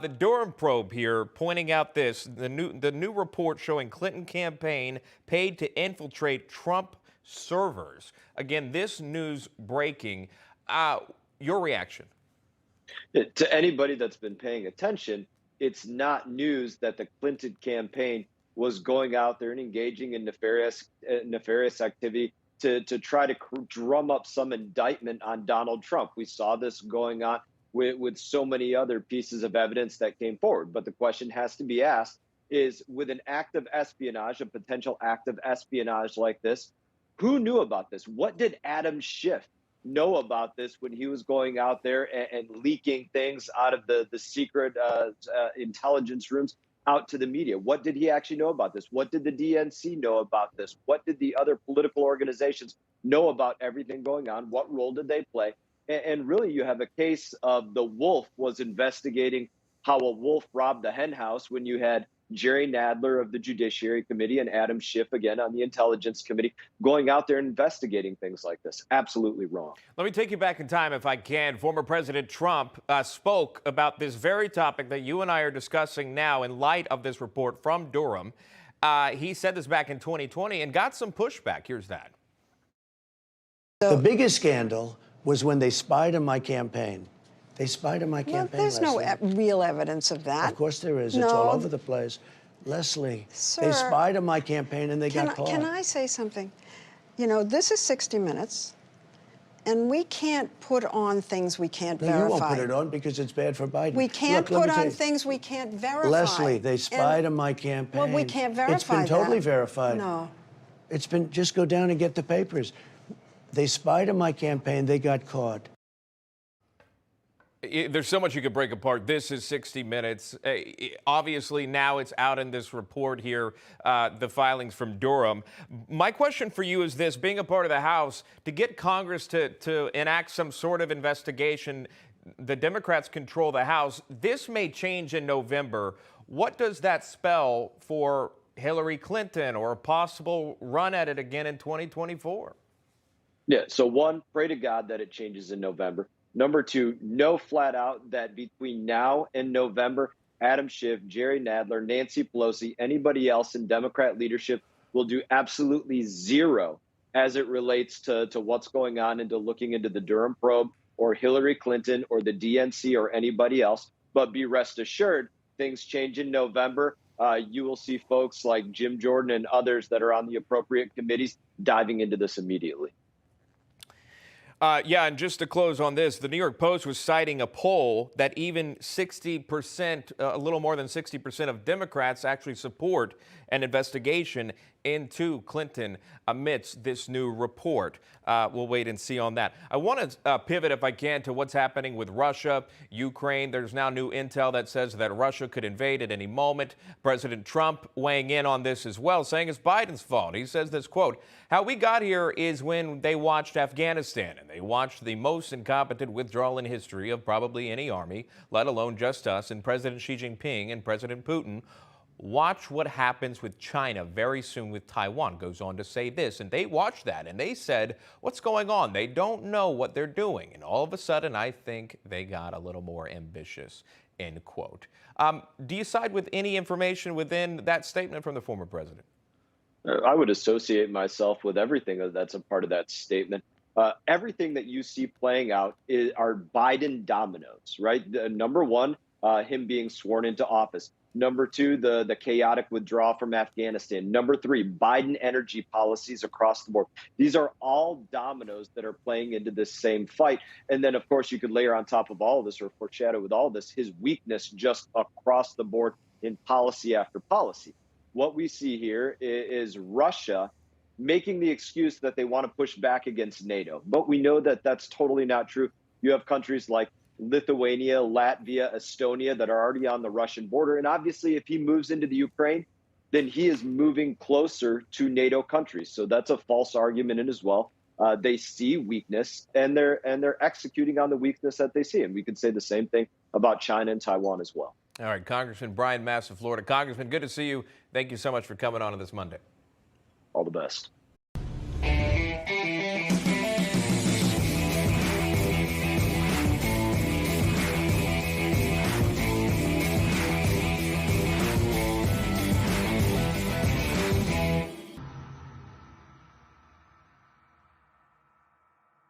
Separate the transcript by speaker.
Speaker 1: The Durham probe here pointing out the new report showing Clinton campaign paid to infiltrate Trump servers. Again, this news breaking. Your reaction?
Speaker 2: To anybody that's been paying attention, it's not news that the Clinton campaign was going out there and engaging in nefarious activity to try to drum up some indictment on Donald Trump. We saw this going on with so many other pieces of evidence that came forward. But the question has to be asked is, with an act of espionage, a potential act of espionage like this, who knew about this? What did Adam Schiff know about this when he was going out there and leaking things out of the secret intelligence rooms out to the media? What did he actually know about this? What did the DNC know about this? What did the other political organizations know about everything going on? What role did they play? And really, you have a case of the wolf was investigating how a wolf robbed the hen house when you had Jerry Nadler of the Judiciary Committee and Adam Schiff, again, on the Intelligence Committee, going out there and investigating things like this. Absolutely wrong.
Speaker 1: Let me take you back in time, if I can. Former President Trump spoke about this very topic that you and I are discussing now in light of this report from Durham. He said this back in 2020 and got some pushback. Here's that.
Speaker 3: The biggest scandal was when they spied on my campaign. They spied on my campaign.
Speaker 4: Well, there's no real evidence of that.
Speaker 3: Of course there is.
Speaker 4: No.
Speaker 3: It's all over the place. Leslie,
Speaker 4: Sir,
Speaker 3: they spied on my campaign and they got caught.
Speaker 4: Can I say something? You know, this is 60 Minutes, and we can't put on things we can't verify.
Speaker 3: You won't put it on because it's bad for Biden.
Speaker 4: We can't put on things we can't verify.
Speaker 3: Leslie, they spied on my campaign.
Speaker 4: Well, we can't verify
Speaker 3: It's been totally
Speaker 4: that.
Speaker 3: verified.
Speaker 4: No.
Speaker 3: It's been, just go down and get the papers. They spied on my campaign. They got caught.
Speaker 1: There's so much you could break apart. This is 60 Minutes. Obviously, now it's out in this report here, the filings from Durham. My question for you is this: being a part of the House, to get Congress to enact some sort of investigation, the Democrats control the House. This may change in November. What does that spell for Hillary Clinton or a possible run at it again in 2024?
Speaker 2: Yeah, so one, pray to God that it changes in November. Number two, know flat out that between now and November, Adam Schiff, Jerry Nadler, Nancy Pelosi, anybody else in Democrat leadership will do absolutely zero as it relates to what's going on into looking into the Durham probe or Hillary Clinton or the DNC or anybody else. But be rest assured, things change in November. You will see folks like Jim Jordan and others that are on the appropriate committees diving into this immediately.
Speaker 1: Yeah, and just to close on this, the New York Post was citing a poll that even 60%, a little more than 60% of Democrats actually support an investigation into Clinton amidst this new report. We'll wait and see on that. I want to pivot, if I can, to what's happening with Russia, Ukraine. There's now new intel that says that Russia could invade at any moment. President Trump weighing in on this as well, saying it's Biden's fault. He says this, quote, "How we got here is when they watched Afghanistan, and they watched the most incompetent withdrawal in history of probably any army, let alone just us, and President Xi Jinping and President Putin. Watch what happens with China very soon with Taiwan," goes on to say this. And they watched that and they said, what's going on? They don't know what they're doing. And all of a sudden, I think they got a little more ambitious, end quote. Do you side with any information within that statement from the former president?
Speaker 2: I would associate myself with everything that's a part of that statement. Everything that you see playing out are Biden dominoes, right? Number one, him being sworn into office. Number two, the chaotic withdrawal from Afghanistan. Number three, Biden energy policies across the board. These are all dominoes that are playing into this same fight. And then, of course, you could layer on top of all of this, or foreshadow with all of this, his weakness just across the board in policy after policy. What we see here is Russia making the excuse that they want to push back against NATO. But we know that that's totally not true. You have countries like Lithuania, Latvia, Estonia that are already on the Russian border. And obviously, if he moves into the Ukraine, then he is moving closer to NATO countries. So that's a false argument in as well. They see weakness and they're executing on the weakness that they see. And we could say the same thing about China and Taiwan as well.
Speaker 1: All right, Congressman Brian Mast of Florida. Congressman, good to see you. Thank you so much for coming on this Monday.
Speaker 2: All the best.